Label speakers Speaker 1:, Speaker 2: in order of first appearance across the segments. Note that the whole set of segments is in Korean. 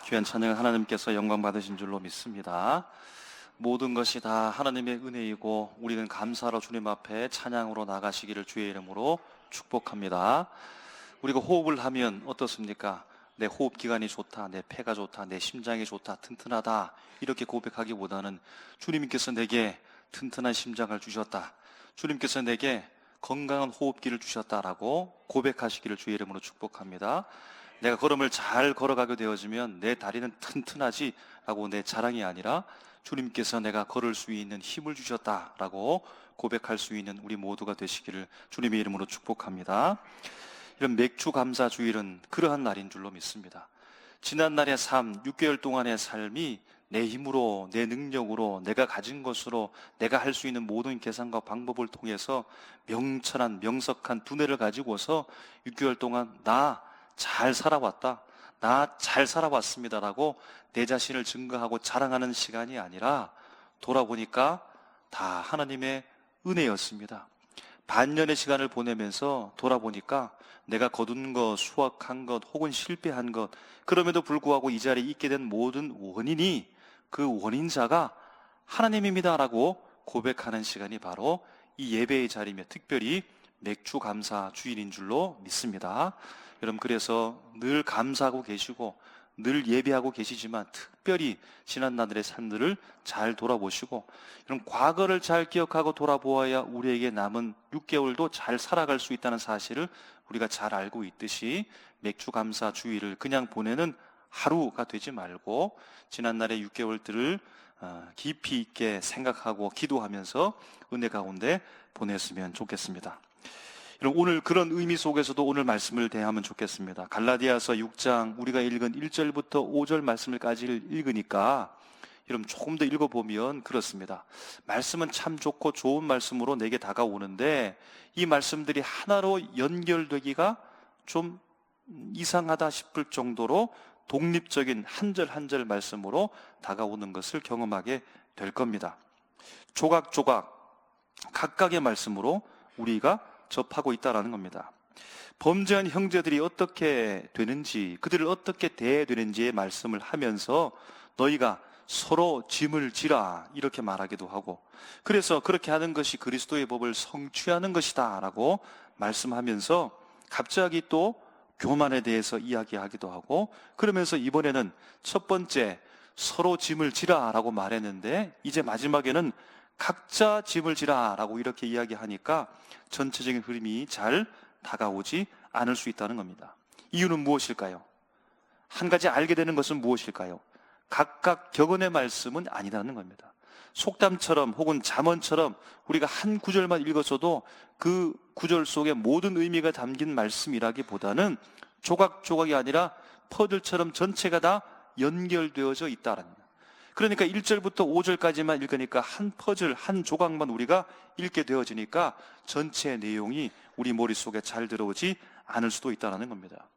Speaker 1: 귀한 찬양을 하나님께서 영광 받으신 줄로 믿습니다. 모든 것이 다 하나님의 은혜이고 우리는 감사로 주님 앞에 찬양으로 나가시기를 주의 이름으로 축복합니다. 우리가 호흡을 하면 어떻습니까? 내 호흡기관이 좋다, 내 폐가 좋다, 내 심장이 좋다, 튼튼하다 이렇게 고백하기보다는 주님께서 내게 튼튼한 심장을 주셨다, 주님께서 내게 건강한 호흡기를 주셨다라고 고백하시기를 주의 이름으로 축복합니다. 내가 걸음을 잘 걸어가게 되어지면 내 다리는 튼튼하지 라고 내 자랑이 아니라 주님께서 내가 걸을 수 있는 힘을 주셨다라고 고백할 수 있는 우리 모두가 되시기를 주님의 이름으로 축복합니다. 이런 맥주 감사 주일은 그러한 날인 줄로 믿습니다. 지난날의 삶, 6개월 동안의 삶이 내 힘으로, 내 능력으로, 내가 가진 것으로 내가 할 수 있는 모든 계산과 방법을 통해서 명철한, 명석한 두뇌를 가지고서 6개월 동안 나 잘 살아왔다, 나 잘 살아왔습니다라고 내 자신을 증거하고 자랑하는 시간이 아니라 돌아보니까 다 하나님의 은혜였습니다. 반년의 시간을 보내면서 돌아보니까 내가 거둔 것, 수확한 것, 혹은 실패한 것, 그럼에도 불구하고 이 자리에 있게 된 모든 원인이, 그 원인자가 하나님입니다라고 고백하는 시간이 바로 이 예배의 자리며 특별히 맥주 감사 주일인 줄로 믿습니다. 여러분, 그래서 늘 감사하고 계시고 늘 예배하고 계시지만 특별히 지난날의 삶들을 잘 돌아보시고, 이런 과거를 잘 기억하고 돌아보아야 우리에게 남은 6개월도 잘 살아갈 수 있다는 사실을 우리가 잘 알고 있듯이 맥주 감사 주일을 그냥 보내는 하루가 되지 말고 지난날의 6개월들을 깊이 있게 생각하고 기도하면서 은혜 가운데 보냈으면 좋겠습니다. 오늘 그런 의미 속에서도 오늘 말씀을 대하면 좋겠습니다. 갈라디아서 6장 우리가 읽은 1절부터 5절 말씀을까지 읽으니까 여러분 조금 더 읽어보면 그렇습니다. 말씀은 참 좋고 좋은 말씀으로 내게 다가오는데 이 말씀들이 하나로 연결되기가 좀 이상하다 싶을 정도로 독립적인 한 절 한 절 말씀으로 다가오는 것을 경험하게 될 겁니다. 조각조각 각각의 말씀으로 우리가 접하고 있다는 겁니다. 범죄한 형제들이 어떻게 되는지, 그들을 어떻게 대해야 되는지의 말씀을 하면서 너희가 서로 짐을 지라 이렇게 말하기도 하고, 그래서 그렇게 하는 것이 그리스도의 법을 성취하는 것이다 라고 말씀하면서 갑자기 또 교만에 대해서 이야기하기도 하고, 그러면서 이번에는 첫 번째 서로 짐을 지라 라고 말했는데 이제 마지막에는 각자 짐을 지라 라고 이렇게 이야기하니까 전체적인 흐름이 잘 다가오지 않을 수 있다는 겁니다. 이유는 무엇일까요? 한 가지 알게 되는 것은 무엇일까요? 각각 격언의 말씀은 아니라는 겁니다. 속담처럼 혹은 잠언처럼 우리가 한 구절만 읽어서도 그 구절 속에 모든 의미가 담긴 말씀이라기보다는 조각조각이 아니라 퍼즐처럼 전체가 다 연결되어져 있다는 겁니다. 그러니까 1절부터 5절까지만 읽으니까 한 퍼즐, 한 조각만 우리가 읽게 되어지니까 전체 내용이 우리 머릿속에 잘 들어오지 않을 수도 있다는 겁니다.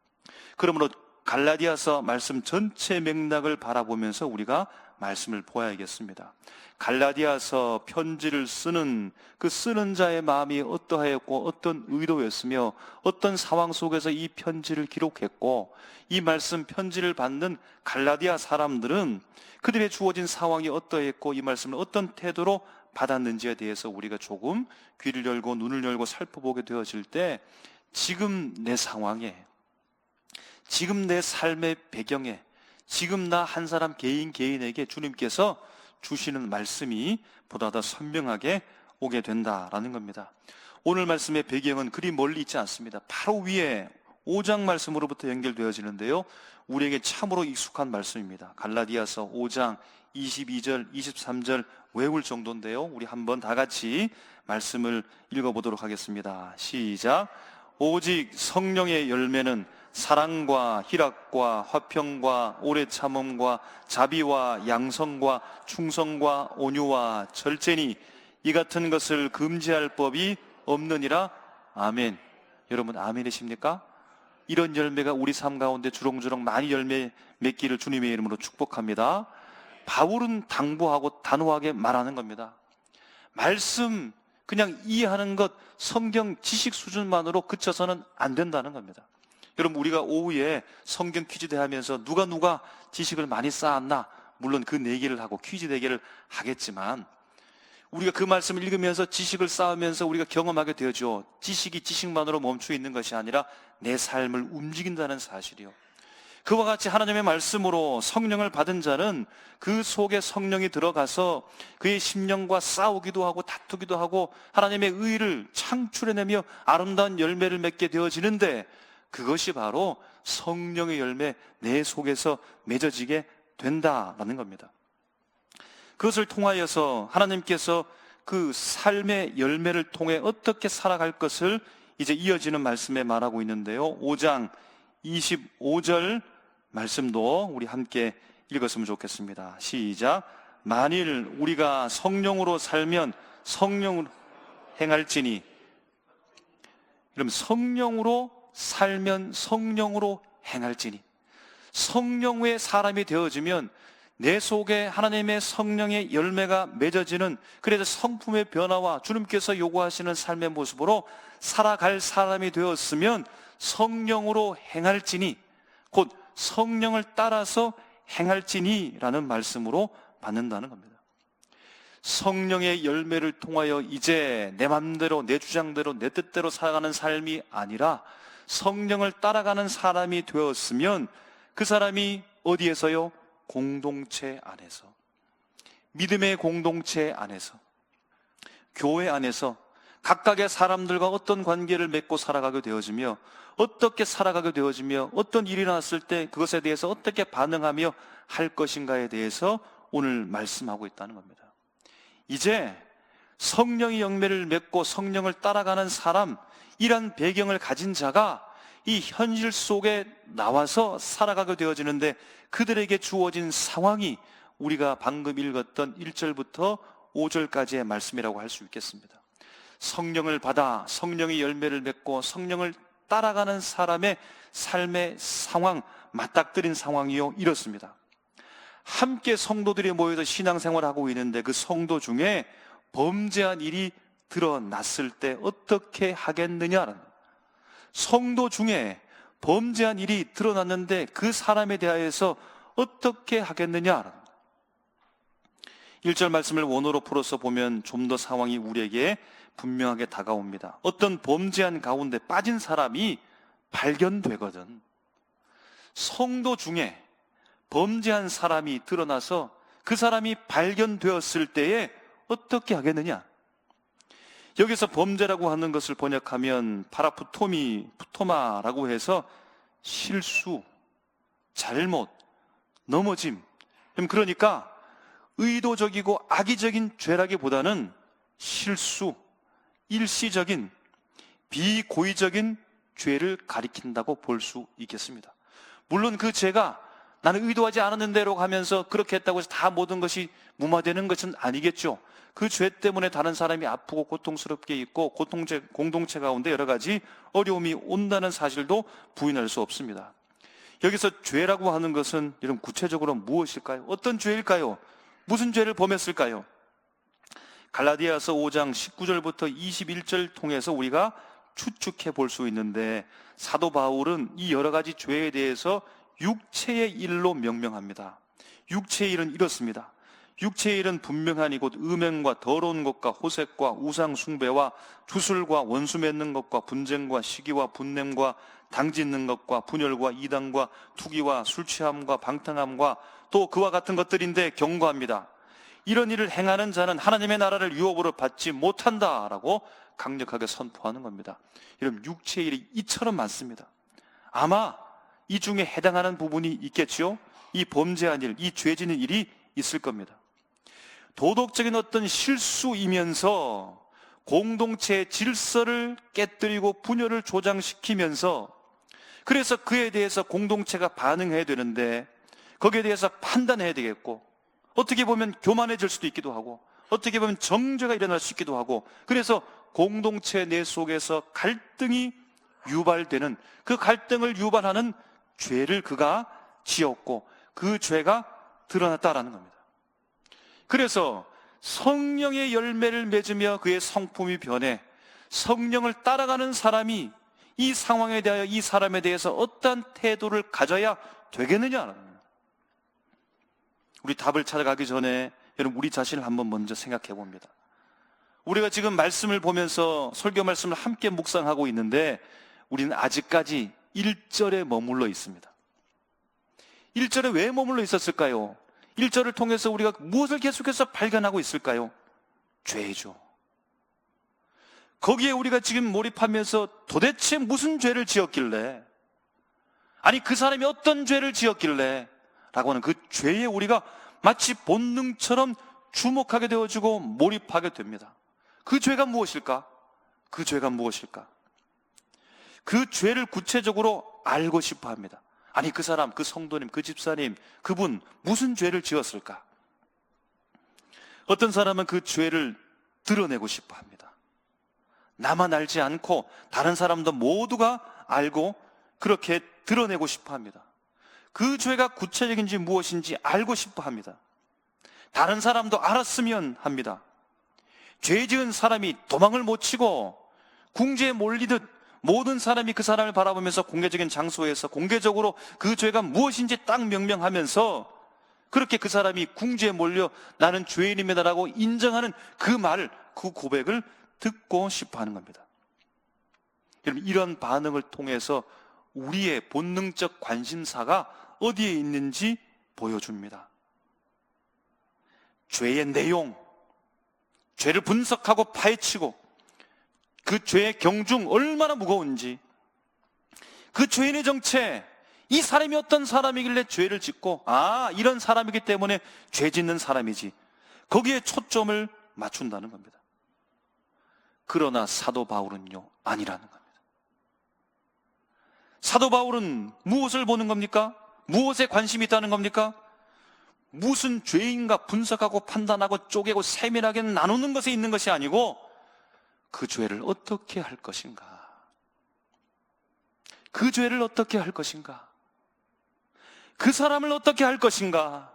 Speaker 1: 그러므로 갈라디아서 말씀 전체 맥락을 바라보면서 우리가 말씀을 보아야겠습니다. 갈라디아서 편지를 쓰는 그 쓰는 자의 마음이 어떠하였고 어떤 의도였으며 어떤 상황 속에서 이 편지를 기록했고, 이 말씀 편지를 받는 갈라디아 사람들은 그들의 주어진 상황이 어떠했고 이 말씀을 어떤 태도로 받았는지에 대해서 우리가 조금 귀를 열고 눈을 열고 살펴보게 되어질 때 지금 내 상황에, 지금 내 삶의 배경에, 지금 나 한 사람 개인에게 주님께서 주시는 말씀이 보다 더 선명하게 오게 된다라는 겁니다. 오늘 말씀의 배경은 그리 멀리 있지 않습니다. 바로 위에 5장 말씀으로부터 연결되어지는데요, 우리에게 참으로 익숙한 말씀입니다. 갈라디아서 5장 22절, 23절 외울 정도인데요, 우리 한번 다 같이 말씀을 읽어보도록 하겠습니다. 시작. 오직 성령의 열매는 사랑과 희락과 화평과 오래 참음과 자비와 양성과 충성과 온유와 절제니 이 같은 것을 금지할 법이 없느니라. 아멘. 여러분 아멘이십니까? 이런 열매가 우리 삶 가운데 주렁주렁 많이 열매 맺기를 주님의 이름으로 축복합니다. 바울은 당부하고 단호하게 말하는 겁니다. 말씀 그냥 이해하는 것, 성경 지식 수준만으로 그쳐서는 안 된다는 겁니다. 여러분, 우리가 오후에 성경 퀴즈 대하면서 누가 지식을 많이 쌓았나, 물론 그 내기를 하고 퀴즈 대결을 하겠지만, 우리가 그 말씀을 읽으면서 지식을 쌓으면서 우리가 경험하게 되어죠. 지식이 지식만으로 멈춰 있는 것이 아니라 내 삶을 움직인다는 사실이요. 그와 같이 하나님의 말씀으로 성령을 받은 자는 그 속에 성령이 들어가서 그의 심령과 싸우기도 하고 다투기도 하고 하나님의 의를 창출해내며 아름다운 열매를 맺게 되어지는데, 그것이 바로 성령의 열매, 내 속에서 맺어지게 된다라는 겁니다. 그것을 통하여서 하나님께서 그 삶의 열매를 통해 어떻게 살아갈 것을 이제 이어지는 말씀에 말하고 있는데요. 5장 25절 말씀도 우리 함께 읽었으면 좋겠습니다. 시작. 만일 우리가 성령으로 살면 성령으로 행할지니. 그럼 성령으로 살면 성령으로 행할지니. 성령의 사람이 되어지면 내 속에 하나님의 성령의 열매가 맺어지는, 그래서 성품의 변화와 주님께서 요구하시는 삶의 모습으로 살아갈 사람이 되었으면 성령으로 행할지니, 곧 성령을 따라서 행할지니 라는 말씀으로 받는다는 겁니다. 성령의 열매를 통하여 이제 내 맘대로, 내 주장대로, 내 뜻대로 살아가는 삶이 아니라 성령을 따라가는 사람이 되었으면 그 사람이 어디에서요? 공동체 안에서, 믿음의 공동체 안에서, 교회 안에서 각각의 사람들과 어떤 관계를 맺고 살아가게 되어지며, 어떻게 살아가게 되어지며, 어떤 일이 났을 때 그것에 대해서 어떻게 반응하며 할 것인가에 대해서 오늘 말씀하고 있다는 겁니다. 이제 성령의 열매를 맺고 성령을 따라가는 사람, 이런 배경을 가진 자가 이 현실 속에 나와서 살아가게 되어지는데, 그들에게 주어진 상황이 우리가 방금 읽었던 1절부터 5절까지의 말씀이라고 할 수 있겠습니다. 성령을 받아 성령의 열매를 맺고 성령을 따라가는 사람의 삶의 상황, 맞닥뜨린 상황이요, 이렇습니다. 함께 성도들이 모여서 신앙생활을 하고 있는데 그 성도 중에 범죄한 일이 드러났을 때 어떻게 하겠느냐라는, 성도 중에 범죄한 일이 드러났는데 그 사람에 대하여서 어떻게 하겠느냐. 1절 말씀을 원어로 풀어서 보면 좀 더 상황이 우리에게 분명하게 다가옵니다. 어떤 범죄한 가운데 빠진 사람이 발견되거든. 성도 중에 범죄한 사람이 드러나서 그 사람이 발견되었을 때에 어떻게 하겠느냐. 여기서 범죄라고 하는 것을 번역하면 파라푸토마라고 해서 실수, 잘못, 넘어짐. 그러니까 의도적이고 악의적인 죄라기보다는 실수, 일시적인, 비고의적인 죄를 가리킨다고 볼 수 있겠습니다. 물론 그 죄가 나는 의도하지 않았는 대로 가면서 그렇게 했다고 해서 다 모든 것이 무마되는 것은 아니겠죠. 그 죄 때문에 다른 사람이 아프고 고통스럽게 있고 공동체 가운데 여러 가지 어려움이 온다는 사실도 부인할 수 없습니다. 여기서 죄라고 하는 것은 여러분 구체적으로 무엇일까요? 어떤 죄일까요? 무슨 죄를 범했을까요? 갈라디아서 5장 19절부터 21절 통해서 우리가 추측해 볼 수 있는데, 사도 바울은 이 여러 가지 죄에 대해서 육체의 일로 명명합니다. 육체의 일은 이렇습니다. 육체의 일은 분명하니 곧 음행과 더러운 것과 호색과 우상 숭배와 주술과 원수 맺는 것과 분쟁과 시기와 분냄과 당짓는 것과 분열과 이단과 투기와 술취함과 방탕함과 또 그와 같은 것들인데 경고합니다. 이런 일을 행하는 자는 하나님의 나라를 유업으로 받지 못한다라고 강력하게 선포하는 겁니다. 여러분, 육체의 일이 이처럼 많습니다. 아마 이 중에 해당하는 부분이 있겠죠. 이 범죄한 일, 이 죄지는 일이 있을 겁니다. 도덕적인 어떤 실수이면서 공동체의 질서를 깨뜨리고 분열을 조장시키면서, 그래서 그에 대해서 공동체가 반응해야 되는데 거기에 대해서 판단해야 되겠고, 어떻게 보면 교만해질 수도 있기도 하고, 어떻게 보면 정죄가 일어날 수 있기도 하고, 그래서 공동체 내 속에서 갈등이 유발되는, 그 갈등을 유발하는 죄를 그가 지었고 그 죄가 드러났다라는 겁니다. 그래서 성령의 열매를 맺으며 그의 성품이 변해 성령을 따라가는 사람이 이 상황에 대하여 이 사람에 대해서 어떠한 태도를 가져야 되겠느냐. 우리 답을 찾아가기 전에 여러분 우리 자신을 한번 먼저 생각해 봅니다. 우리가 지금 말씀을 보면서 설교 말씀을 함께 묵상하고 있는데 우리는 아직까지 1절에 머물러 있습니다. 1절에 왜 머물러 있었을까요? 1절을 통해서 우리가 무엇을 계속해서 발견하고 있을까요? 죄죠. 거기에 우리가 지금 몰입하면서 도대체 무슨 죄를 지었길래, 아니 그 사람이 어떤 죄를 지었길래 라고 하는 그 죄에 우리가 마치 본능처럼 주목하게 되어지고 몰입하게 됩니다. 그 죄가 무엇일까? 그 죄가 무엇일까? 그 죄를 구체적으로 알고 싶어 합니다. 아니 그 사람, 그 성도님, 그 집사님, 그분 무슨 죄를 지었을까? 어떤 사람은 그 죄를 드러내고 싶어 합니다. 나만 알지 않고 다른 사람도 모두가 알고 그렇게 드러내고 싶어 합니다. 그 죄가 구체적인지 무엇인지 알고 싶어 합니다. 다른 사람도 알았으면 합니다. 죄 지은 사람이 도망을 못 치고 궁지에 몰리듯 모든 사람이 그 사람을 바라보면서 공개적인 장소에서 공개적으로 그 죄가 무엇인지 딱 명명하면서 그렇게 그 사람이 궁지에 몰려 나는 죄인입니다라고 인정하는 그 말을, 그 고백을 듣고 싶어 하는 겁니다. 여러분, 이런 반응을 통해서 우리의 본능적 관심사가 어디에 있는지 보여줍니다. 죄의 내용, 죄를 분석하고 파헤치고 그 죄의 경중 얼마나 무거운지, 그 죄인의 정체, 이 사람이 어떤 사람이길래 죄를 짓고 이런 사람이기 때문에 죄 짓는 사람이지, 거기에 초점을 맞춘다는 겁니다. 그러나 사도 바울은요, 아니라는 겁니다. 사도 바울은 무엇을 보는 겁니까? 무엇에 관심이 있다는 겁니까? 무슨 죄인가 분석하고 판단하고 쪼개고 세밀하게 나누는 것에 있는 것이 아니고 그 죄를 어떻게 할 것인가, 그 죄를 어떻게 할 것인가, 그 사람을 어떻게 할 것인가,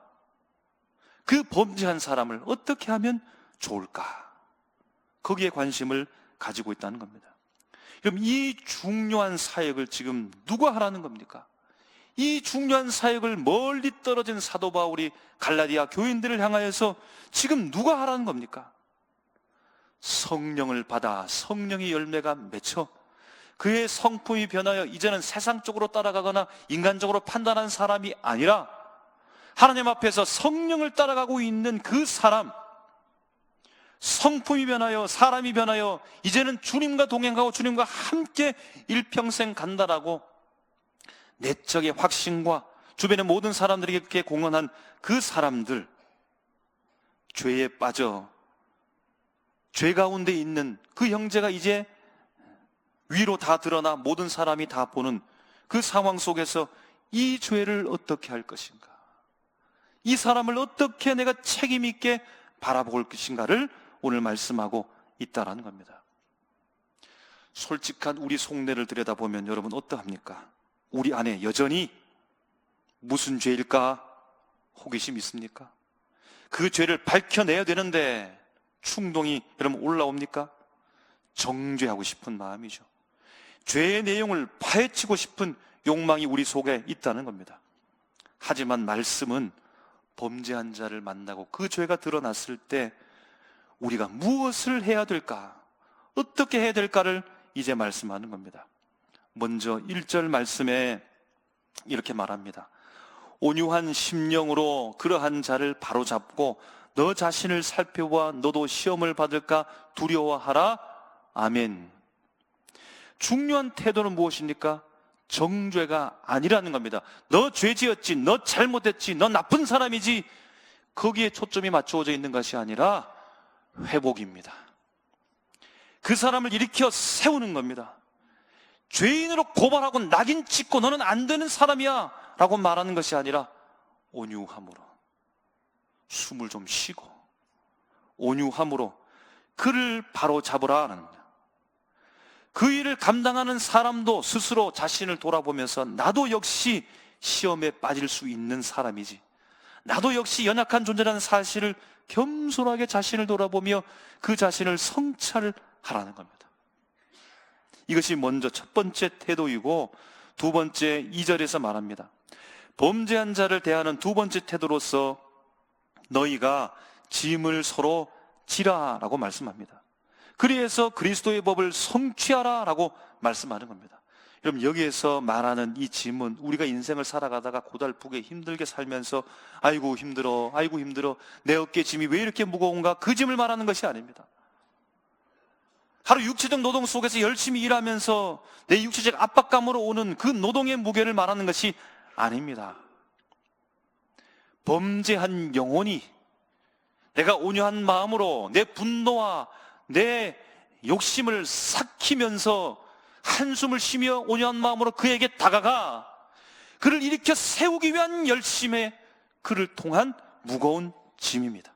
Speaker 1: 그 범죄한 사람을 어떻게 하면 좋을까, 거기에 관심을 가지고 있다는 겁니다. 그럼 이 중요한 사역을 지금 누가 하라는 겁니까? 이 중요한 사역을 멀리 떨어진 사도 바울이 갈라디아 교인들을 향하여서 지금 누가 하라는 겁니까? 성령을 받아 성령의 열매가 맺혀 그의 성품이 변하여 이제는 세상적으로 따라가거나 인간적으로 판단하는 사람이 아니라 하나님 앞에서 성령을 따라가고 있는 그 사람, 성품이 변하여 사람이 변하여 이제는 주님과 동행하고 주님과 함께 일평생 간다라고 내적의 확신과 주변의 모든 사람들에게 공언한 그 사람들, 죄에 빠져 죄 가운데 있는 그 형제가 이제 위로 다 드러나 모든 사람이 다 보는 그 상황 속에서 이 죄를 어떻게 할 것인가, 이 사람을 어떻게 내가 책임 있게 바라볼 것인가를 오늘 말씀하고 있다라는 겁니다. 솔직한 우리 속내를 들여다보면 여러분 어떠합니까? 우리 안에 여전히 무슨 죄일까 호기심 있습니까? 그 죄를 밝혀내야 되는데 충동이 여러분 올라옵니까? 정죄하고 싶은 마음이죠. 죄의 내용을 파헤치고 싶은 욕망이 우리 속에 있다는 겁니다. 하지만 말씀은 범죄한 자를 만나고 그 죄가 드러났을 때 우리가 무엇을 해야 될까, 어떻게 해야 될까를 이제 말씀하는 겁니다. 먼저 1절 말씀에 이렇게 말합니다. 온유한 심령으로 그러한 자를 바로잡고 너 자신을 살펴보아 너도 시험을 받을까 두려워하라. 아멘. 중요한 태도는 무엇입니까? 정죄가 아니라는 겁니다. 너 죄지었지, 너 잘못했지, 너 나쁜 사람이지, 거기에 초점이 맞춰져 있는 것이 아니라 회복입니다. 그 사람을 일으켜 세우는 겁니다. 죄인으로 고발하고 낙인 찍고 너는 안 되는 사람이야 라고 말하는 것이 아니라 온유함으로, 숨을 좀 쉬고 온유함으로 그를 바로 잡으라 하는 겁니다. 그 일을 감당하는 사람도 스스로 자신을 돌아보면서 나도 역시 시험에 빠질 수 있는 사람이지, 나도 역시 연약한 존재라는 사실을 겸손하게 자신을 돌아보며 그 자신을 성찰하라는 겁니다. 이것이 먼저 첫 번째 태도이고, 두 번째 2절에서 말합니다. 범죄한 자를 대하는 두 번째 태도로서 너희가 짐을 서로 지라라고 말씀합니다. 그래서 그리스도의 법을 성취하라 라고 말씀하는 겁니다. 여러분, 여기에서 말하는 이 짐은 우리가 인생을 살아가다가 고달프게 힘들게 살면서 아이고 힘들어, 아이고 힘들어, 내 어깨 짐이 왜 이렇게 무거운가, 그 짐을 말하는 것이 아닙니다. 하루 육체적 노동 속에서 열심히 일하면서 내 육체적 압박감으로 오는 그 노동의 무게를 말하는 것이 아닙니다. 범죄한 영혼이 내가 온유한 마음으로 내 분노와 내 욕심을 삭히면서 한숨을 쉬며 온유한 마음으로 그에게 다가가 그를 일으켜 세우기 위한 열심에 그를 통한 무거운 짐입니다.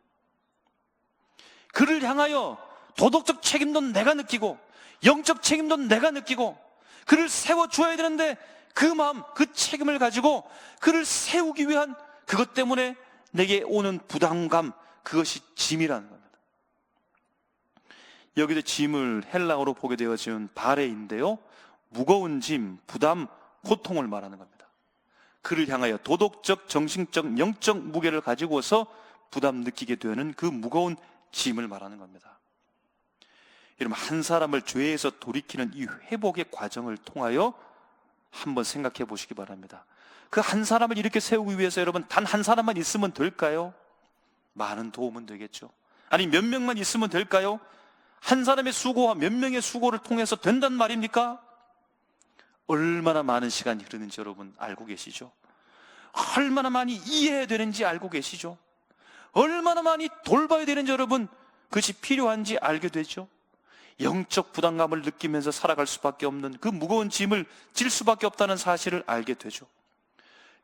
Speaker 1: 그를 향하여 도덕적 책임도 내가 느끼고 영적 책임도 내가 느끼고 그를 세워줘야 되는데 그 마음, 그 책임을 가지고 그를 세우기 위한 그것 때문에 내게 오는 부담감, 그것이 짐이라는 겁니다. 여기도 짐을 헬라어로 보게 되어지는 바레인데요, 무거운 짐, 부담, 고통을 말하는 겁니다. 그를 향하여 도덕적, 정신적, 영적 무게를 가지고서 부담 느끼게 되는 그 무거운 짐을 말하는 겁니다. 여러분, 한 사람을 죄에서 돌이키는 이 회복의 과정을 통하여 한번 생각해 보시기 바랍니다. 그 한 사람을 이렇게 세우기 위해서 여러분, 단 한 사람만 있으면 될까요? 많은 도움은 되겠죠. 아니, 몇 명만 있으면 될까요? 한 사람의 수고와 몇 명의 수고를 통해서 된단 말입니까? 얼마나 많은 시간이 흐르는지 여러분 알고 계시죠? 얼마나 많이 이해해야 되는지 알고 계시죠? 얼마나 많이 돌봐야 되는지 여러분, 그것이 필요한지 알게 되죠? 영적 부담감을 느끼면서 살아갈 수밖에 없는 그 무거운 짐을 질 수밖에 없다는 사실을 알게 되죠.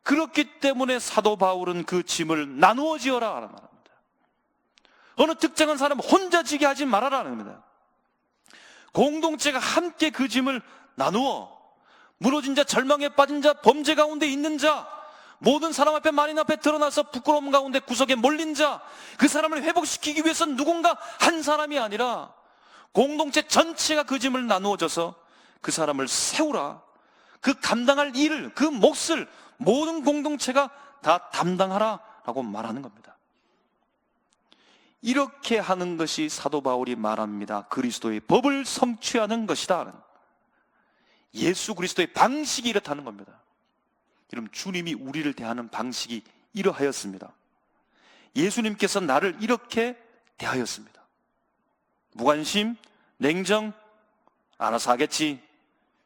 Speaker 1: 그렇기 때문에 사도 바울은 그 짐을 나누어 지어라 말합니다. 어느 특정한 사람 혼자 지게 하지 말아라는 겁니다. 공동체가 함께 그 짐을 나누어 무너진 자, 절망에 빠진 자, 범죄 가운데 있는 자, 모든 사람 앞에, 만인 앞에 드러나서 부끄러움 가운데 구석에 몰린 자, 그 사람을 회복시키기 위해서 누군가 한 사람이 아니라 공동체 전체가 그 짐을 나누어져서 그 사람을 세우라. 그 감당할 일을, 그 몫을 모든 공동체가 다 담당하라 라고 말하는 겁니다. 이렇게 하는 것이 사도 바울이 말합니다. 그리스도의 법을 성취하는 것이다. 예수 그리스도의 방식이 이렇다는 겁니다. 여러분, 주님이 우리를 대하는 방식이 이러하였습니다. 예수님께서 나를 이렇게 대하였습니다. 무관심, 냉정, 알아서 하겠지,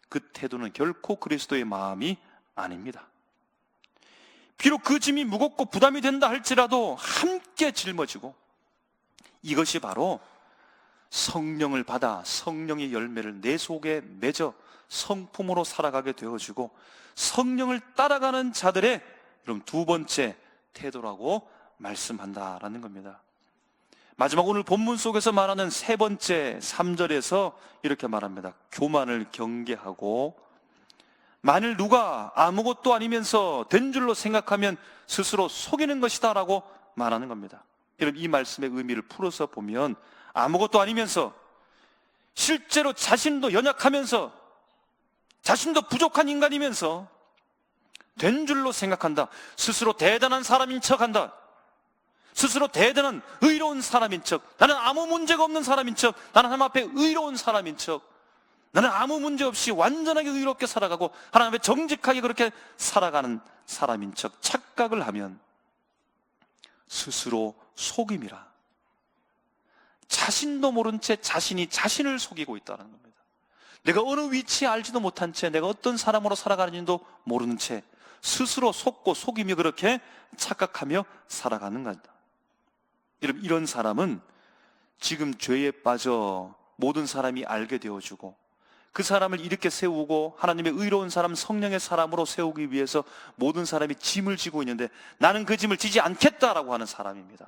Speaker 1: 그 태도는 결코 그리스도의 마음이 아닙니다. 비록 그 짐이 무겁고 부담이 된다 할지라도 함께 짊어지고, 이것이 바로 성령을 받아 성령의 열매를 내 속에 맺어 성품으로 살아가게 되어지고 성령을 따라가는 자들의 여러분 두 번째 태도라고 말씀한다라는 겁니다. 마지막 오늘 본문 속에서 말하는 세 번째 3절에서 이렇게 말합니다. 교만을 경계하고 만일 누가 아무것도 아니면서 된 줄로 생각하면 스스로 속이는 것이다 라고 말하는 겁니다. 여러분, 이 말씀의 의미를 풀어서 보면 아무것도 아니면서 실제로 자신도 연약하면서 자신도 부족한 인간이면서 된 줄로 생각한다. 스스로 대단한 사람인 척한다. 스스로 대단한 의로운 사람인 척, 나는 아무 문제가 없는 사람인 척, 나는 하나님 앞에 의로운 사람인 척, 나는 아무 문제 없이 완전하게 의롭게 살아가고 하나님 앞에 정직하게 그렇게 살아가는 사람인 척 착각을 하면 스스로 속임이라. 자신도 모른 채 자신이 자신을 속이고 있다는 겁니다. 내가 어느 위치에 알지도 못한 채, 내가 어떤 사람으로 살아가는지도 모르는 채 스스로 속고 속이며 그렇게 착각하며 살아가는 겁니다. 여러분, 이런 사람은 지금 죄에 빠져 모든 사람이 알게 되어주고 그 사람을 이렇게 세우고 하나님의 의로운 사람, 성령의 사람으로 세우기 위해서 모든 사람이 짐을 지고 있는데 나는 그 짐을 지지 않겠다라고 하는 사람입니다.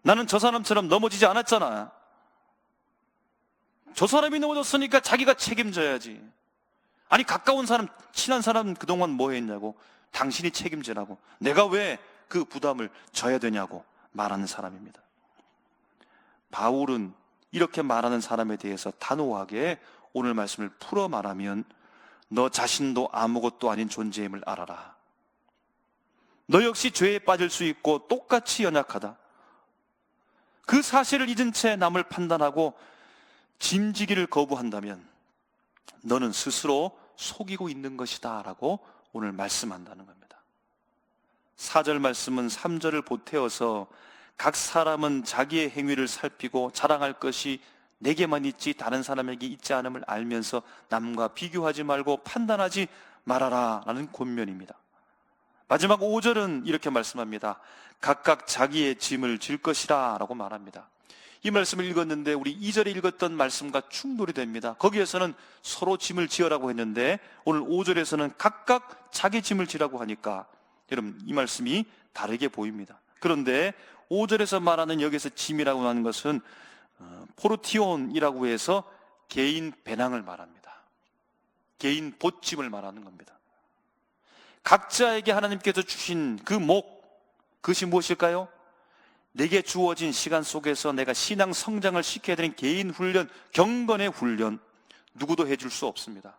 Speaker 1: 나는 저 사람처럼 넘어지지 않았잖아. 저 사람이 넘어졌으니까 자기가 책임져야지. 아니, 가까운 사람, 친한 사람 그동안 뭐 했냐고, 당신이 책임지라고, 내가 왜 그 부담을 져야 되냐고 말하는 사람입니다. 바울은 이렇게 말하는 사람에 대해서 단호하게 오늘 말씀을 풀어 말하면 너 자신도 아무것도 아닌 존재임을 알아라. 너 역시 죄에 빠질 수 있고 똑같이 연약하다. 그 사실을 잊은 채 남을 판단하고 짐지기를 거부한다면 너는 스스로 속이고 있는 것이다 라고 오늘 말씀한다는 겁니다. 4절 말씀은 3절을 보태어서 각 사람은 자기의 행위를 살피고 자랑할 것이 내게만 있지 다른 사람에게 있지 않음을 알면서 남과 비교하지 말고 판단하지 말아라 라는 권면입니다. 마지막 5절은 이렇게 말씀합니다. 각각 자기의 짐을 질 것이라 라고 말합니다. 이 말씀을 읽었는데 우리 2절에 읽었던 말씀과 충돌이 됩니다. 거기에서는 서로 짐을 지어라고 했는데 오늘 5절에서는 각각 자기 짐을 지라고 하니까 여러분 이 말씀이 다르게 보입니다. 그런데 5절에서 말하는 여기서 짐이라고 하는 것은 포르티온이라고 해서 개인 배낭을 말합니다. 개인 보짐을 말하는 겁니다. 각자에게 하나님께서 주신 그 목, 그것이 무엇일까요? 내게 주어진 시간 속에서 내가 신앙 성장을 시켜야 되는 개인 훈련, 경건의 훈련, 누구도 해줄 수 없습니다.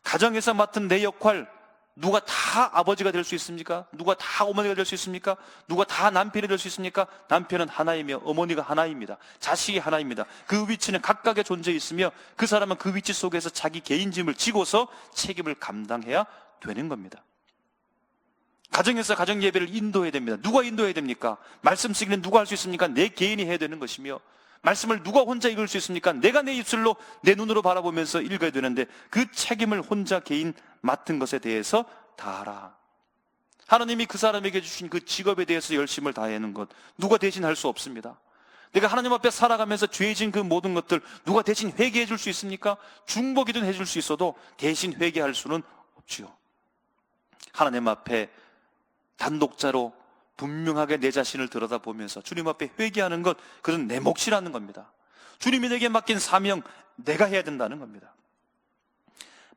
Speaker 1: 가정에서 맡은 내 역할, 누가 다 아버지가 될 수 있습니까? 누가 다 어머니가 될 수 있습니까? 누가 다 남편이 될 수 있습니까? 남편은 하나이며 어머니가 하나입니다. 자식이 하나입니다. 그 위치는 각각의 존재에 있으며 그 사람은 그 위치 속에서 자기 개인 짐을 지고서 책임을 감당해야 되는 겁니다. 가정에서 가정 예배를 인도해야 됩니다. 누가 인도해야 됩니까? 말씀 쓰기는 누가 할 수 있습니까? 내 개인이 해야 되는 것이며, 말씀을 누가 혼자 읽을 수 있습니까? 내가 내 입술로 내 눈으로 바라보면서 읽어야 되는데 그 책임을 혼자 개인 맡은 것에 대해서 다하라. 하나님이 그 사람에게 주신 그 직업에 대해서 열심을 다하는 것 누가 대신 할 수 없습니다. 내가 하나님 앞에 살아가면서 죄진 그 모든 것들 누가 대신 회개해 줄 수 있습니까? 중보기도는 해줄 수 있어도 대신 회개할 수는 없지요. 하나님 앞에 단독자로 분명하게 내 자신을 들여다보면서 주님 앞에 회개하는 것, 그건 내 몫이라는 겁니다. 주님이 내게 맡긴 사명, 내가 해야 된다는 겁니다.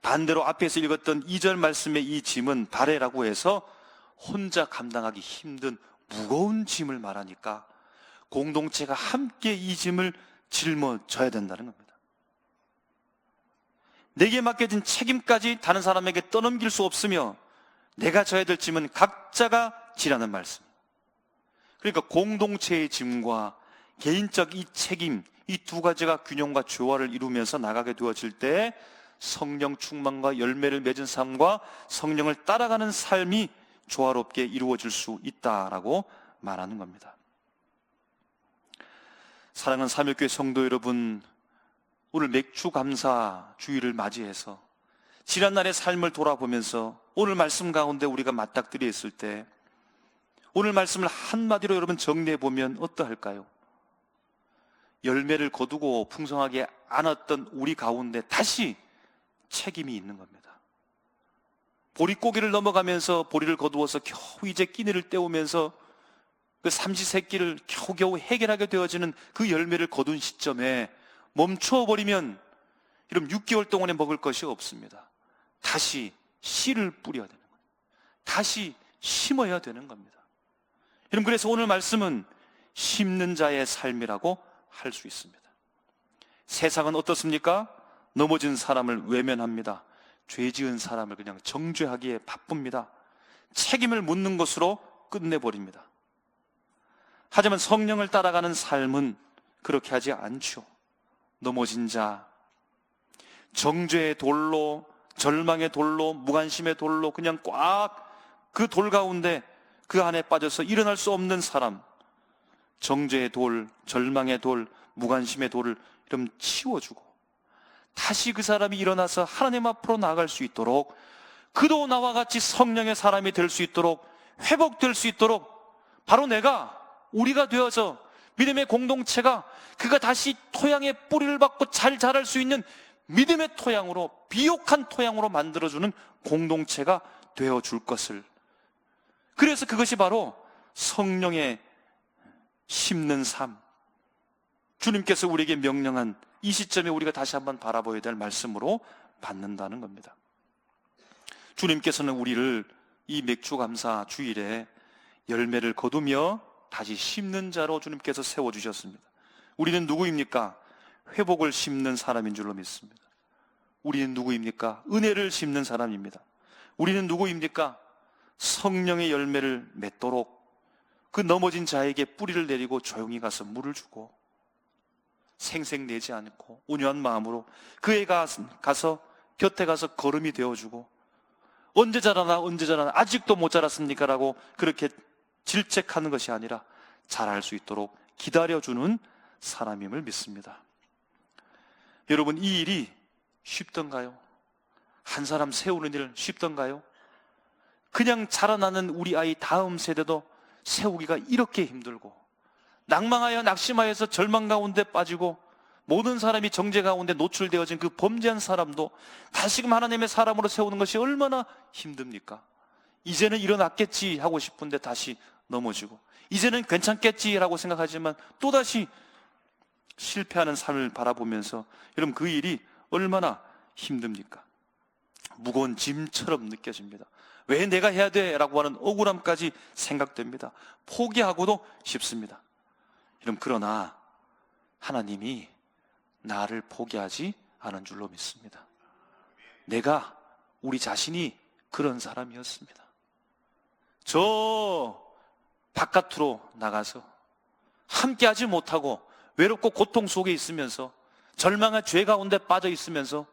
Speaker 1: 반대로 앞에서 읽었던 2절 말씀의 이 짐은 바레라고 해서 혼자 감당하기 힘든 무거운 짐을 말하니까 공동체가 함께 이 짐을 짊어져야 된다는 겁니다. 내게 맡겨진 책임까지 다른 사람에게 떠넘길 수 없으며 내가 져야 될 짐은 각자가 지라는 말씀. 그러니까 공동체의 짐과 개인적 이 책임, 이 두 가지가 균형과 조화를 이루면서 나가게 되어질 때 성령 충만과 열매를 맺은 삶과 성령을 따라가는 삶이 조화롭게 이루어질 수 있다라고 말하는 겁니다. 사랑하는 삼일교회 성도 여러분, 오늘 맥주 감사 주일을 맞이해서 지난날의 삶을 돌아보면서 오늘 말씀 가운데 우리가 맞닥뜨려 있을 때 오늘 말씀을 한마디로 여러분 정리해 보면 어떠할까요? 열매를 거두고 풍성하게 안았던 우리 가운데 다시 책임이 있는 겁니다. 보릿고개를 넘어가면서 보리를 거두어서 겨우 이제 끼니를 때우면서 그 삼시세끼를 겨우겨우 해결하게 되어지는 그 열매를 거둔 시점에 멈춰버리면 여러분 6개월 동안에 먹을 것이 없습니다. 다시 씨를 뿌려야 되는 거예요. 다시 심어야 되는 겁니다. 여러분, 그래서 오늘 말씀은 심는 자의 삶이라고 할 수 있습니다. 세상은 어떻습니까? 넘어진 사람을 외면합니다. 죄 지은 사람을 그냥 정죄하기에 바쁩니다. 책임을 묻는 것으로 끝내버립니다. 하지만 성령을 따라가는 삶은 그렇게 하지 않죠. 넘어진 자, 정죄의 돌로, 절망의 돌로, 무관심의 돌로 그냥 꽉 그 돌 가운데 그 안에 빠져서 일어날 수 없는 사람, 정죄의 돌, 절망의 돌, 무관심의 돌을 좀 치워주고 다시 그 사람이 일어나서 하나님 앞으로 나아갈 수 있도록, 그도 나와 같이 성령의 사람이 될 수 있도록, 회복될 수 있도록 바로 내가, 우리가 되어서 믿음의 공동체가 그가 다시 토양의 뿌리를 받고 잘 자랄 수 있는 믿음의 토양으로, 비옥한 토양으로 만들어주는 공동체가 되어줄 것을, 그래서 그것이 바로 성령의 심는 삶, 주님께서 우리에게 명령한 이 시점에 우리가 다시 한번 바라봐야 될 말씀으로 받는다는 겁니다. 주님께서는 우리를 이 맥주감사 주일에 열매를 거두며 다시 심는 자로 주님께서 세워주셨습니다. 우리는 누구입니까? 회복을 심는 사람인 줄로 믿습니다. 우리는 누구입니까? 은혜를 심는 사람입니다. 우리는 누구입니까? 성령의 열매를 맺도록 그 넘어진 자에게 뿌리를 내리고 조용히 가서 물을 주고 생색내지 않고 온유한 마음으로 그에 가서 곁에 가서 걸음이 되어주고 언제 자라나 아직도 못 자랐습니까? 라고 그렇게 질책하는 것이 아니라 자랄 수 있도록 기다려주는 사람임을 믿습니다. 여러분, 이 일이 쉽던가요? 한 사람 세우는 일 쉽던가요? 그냥 자라나는 우리 아이 다음 세대도 세우기가 이렇게 힘들고 낭망하여 낙심하여서 절망 가운데 빠지고 모든 사람이 정죄 가운데 노출되어진 그 범죄한 사람도 다시금 하나님의 사람으로 세우는 것이 얼마나 힘듭니까? 이제는 일어났겠지 하고 싶은데 다시 넘어지고 이제는 괜찮겠지라고 생각하지만 또다시 실패하는 삶을 바라보면서 여러분, 그 일이 얼마나 힘듭니까? 무거운 짐처럼 느껴집니다. 왜 내가 해야 돼? 라고 하는 억울함까지 생각됩니다. 포기하고도 싶습니다. 여러분, 그러나 하나님이 나를 포기하지 않은 줄로 믿습니다. 내가, 우리 자신이 그런 사람이었습니다. 저 바깥으로 나가서 함께하지 못하고 외롭고 고통 속에 있으면서 절망한 죄 가운데 빠져 있으면서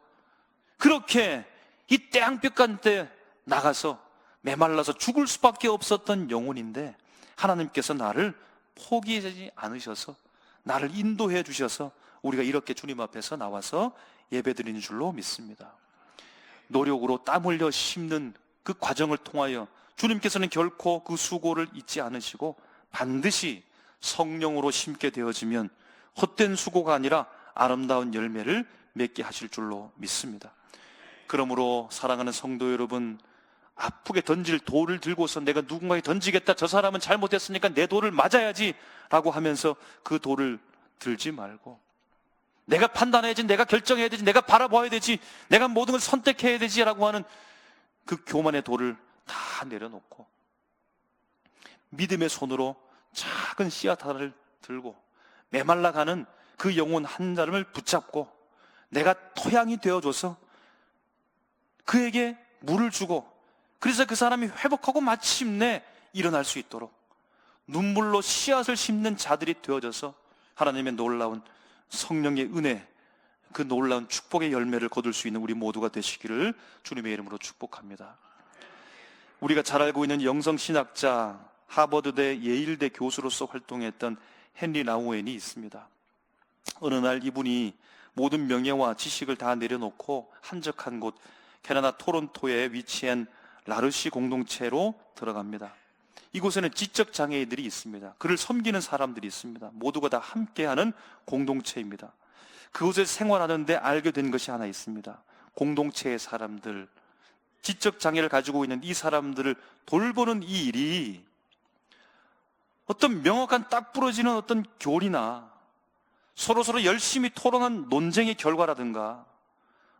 Speaker 1: 그렇게 이 태양빛 가운데 나가서 메말라서 죽을 수밖에 없었던 영혼인데 하나님께서 나를 포기하지 않으셔서 나를 인도해 주셔서 우리가 이렇게 주님 앞에서 나와서 예배드리는 줄로 믿습니다. 노력으로 땀 흘려 심는 그 과정을 통하여 주님께서는 결코 그 수고를 잊지 않으시고 반드시 성령으로 심게 되어지면 헛된 수고가 아니라 아름다운 열매를 맺게 하실 줄로 믿습니다. 그러므로 사랑하는 성도 여러분, 아프게 던질 돌을 들고서 내가 누군가에 던지겠다, 저 사람은 잘못했으니까 내 돌을 맞아야지 라고 하면서 그 돌을 들지 말고 내가 판단해야지, 내가 결정해야 되지, 내가 바라봐야 되지, 내가 모든 걸 선택해야 되지 라고 하는 그 교만의 돌을 다 내려놓고 믿음의 손으로 작은 씨앗 하나를 들고 메말라가는 그 영혼 한 사람을 붙잡고 내가 토양이 되어줘서 그에게 물을 주고 그래서 그 사람이 회복하고 마침내 일어날 수 있도록 눈물로 씨앗을 심는 자들이 되어져서 하나님의 놀라운 성령의 은혜, 그 놀라운 축복의 열매를 거둘 수 있는 우리 모두가 되시기를 주님의 이름으로 축복합니다. 우리가 잘 알고 있는 영성신학자, 하버드대 예일대 교수로서 활동했던 헨리 나우엔이 있습니다. 어느 날 이분이 모든 명예와 지식을 다 내려놓고 한적한 곳 캐나다 토론토에 위치한 라르시 공동체로 들어갑니다. 이곳에는 지적 장애인들이 있습니다. 그를 섬기는 사람들이 있습니다. 모두가 다 함께하는 공동체입니다. 그곳에 생활하는데 알게 된 것이 하나 있습니다. 공동체의 사람들, 지적 장애를 가지고 있는 이 사람들을 돌보는 이 일이 어떤 명확한 딱 부러지는 어떤 교리나 서로 열심히 토론한 논쟁의 결과라든가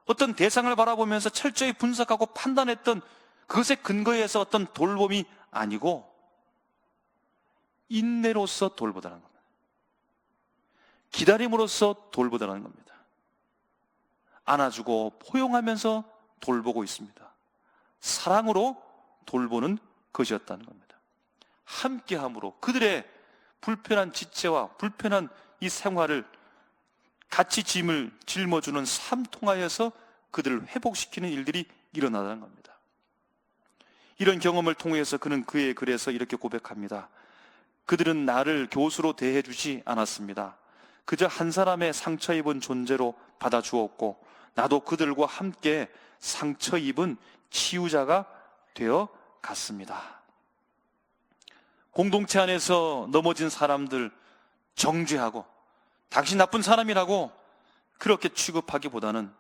Speaker 1: 어떤 대상을 바라보면서 철저히 분석하고 판단했던 그것에 근거해서 어떤 돌봄이 아니고 인내로서 돌보다는 겁니다. 기다림으로써 돌보다는 겁니다. 안아주고 포용하면서 돌보고 있습니다. 사랑으로 돌보는 것이었다는 겁니다. 함께함으로 그들의 불편한 지체와 불편한 이 생활을 같이 짐을 짊어주는 삶 통하여서 그들을 회복시키는 일들이 일어나는 겁니다. 이런 경험을 통해서 그는 그의 글에서 이렇게 고백합니다. 그들은 나를 교수로 대해주지 않았습니다. 그저 한 사람의 상처 입은 존재로 받아주었고 나도 그들과 함께 상처 입은 치유자가 되어 갔습니다. 공동체 안에서 넘어진 사람들 정죄하고 당신 나쁜 사람이라고 그렇게 취급하기보다는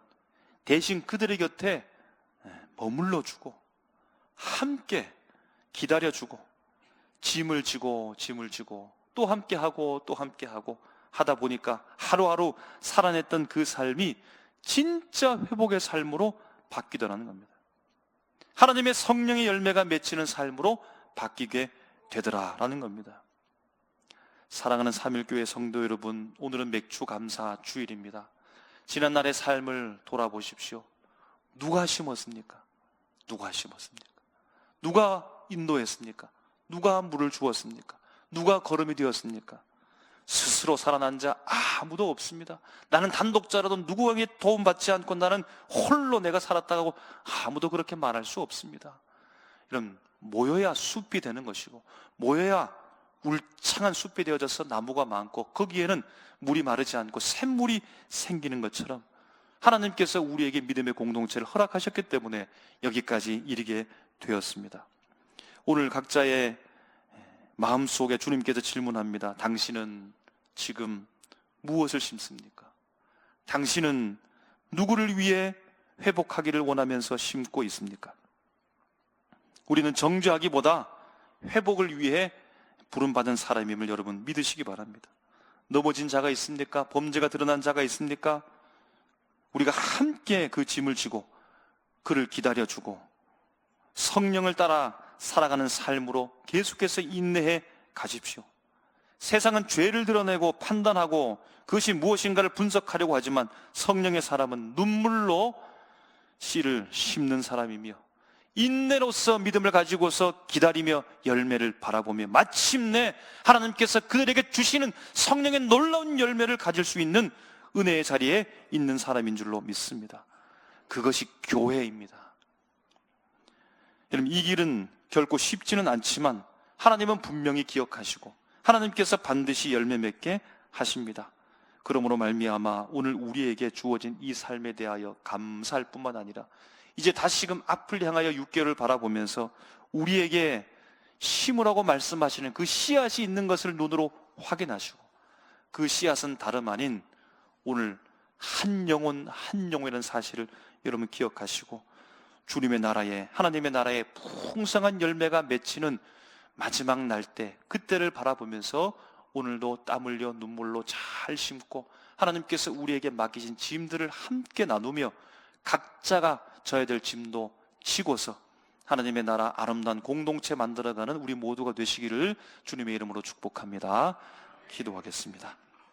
Speaker 1: 대신 그들의 곁에 머물러주고 함께 기다려주고 짐을 지고 또 함께하고 또 함께하고 하다 보니까 하루하루 살아냈던 그 삶이 진짜 회복의 삶으로 바뀌더라는 겁니다. 하나님의 성령의 열매가 맺히는 삶으로 바뀌게 되더라라는 겁니다. 사랑하는 삼일교회 성도 여러분, 오늘은 맥주 감사 주일입니다. 지난날의 삶을 돌아보십시오. 누가 심었습니까? 누가 심었습니까? 누가 인도했습니까? 누가 물을 주었습니까? 누가 걸음이 되었습니까? 스스로 살아난 자 아무도 없습니다. 나는 단독자라도 누구에게 도움받지 않고 나는 홀로 내가 살았다고 아무도 그렇게 말할 수 없습니다. 이런 모여야 숲이 되는 것이고, 모여야 울창한 숲이 되어져서 나무가 많고 거기에는 물이 마르지 않고 샘물이 생기는 것처럼 하나님께서 우리에게 믿음의 공동체를 허락하셨기 때문에 여기까지 이르게 되었습니다. 오늘 각자의 마음속에 주님께서 질문합니다. 당신은 지금 무엇을 심습니까? 당신은 누구를 위해 회복하기를 원하면서 심고 있습니까? 우리는 정죄하기보다 회복을 위해 부름받은 사람임을 여러분 믿으시기 바랍니다. 넘어진 자가 있습니까? 범죄가 드러난 자가 있습니까? 우리가 함께 그 짐을 지고 그를 기다려주고 성령을 따라 살아가는 삶으로 계속해서 인내해 가십시오. 세상은 죄를 드러내고 판단하고 그것이 무엇인가를 분석하려고 하지만 성령의 사람은 눈물로 씨를 심는 사람이며 인내로서 믿음을 가지고서 기다리며 열매를 바라보며 마침내 하나님께서 그들에게 주시는 성령의 놀라운 열매를 가질 수 있는 은혜의 자리에 있는 사람인 줄로 믿습니다. 그것이 교회입니다. 여러분, 이 길은 결코 쉽지는 않지만 하나님은 분명히 기억하시고 하나님께서 반드시 열매 맺게 하십니다. 그러므로 말미암아 오늘 우리에게 주어진 이 삶에 대하여 감사할 뿐만 아니라 이제 다시금 앞을 향하여 6개월을 바라보면서 우리에게 심으라고 말씀하시는 그 씨앗이 있는 것을 눈으로 확인하시고 그 씨앗은 다름 아닌 오늘 한 영혼 한 영혼이라는 사실을 여러분 기억하시고 주님의 나라에, 하나님의 나라에 풍성한 열매가 맺히는 마지막 날 때, 그때를 바라보면서 오늘도 땀 흘려 눈물로 잘 심고 하나님께서 우리에게 맡기신 짐들을 함께 나누며 각자가 져야 될 짐도 지고서 하나님의 나라 아름다운 공동체 만들어가는 우리 모두가 되시기를 주님의 이름으로 축복합니다. 기도하겠습니다.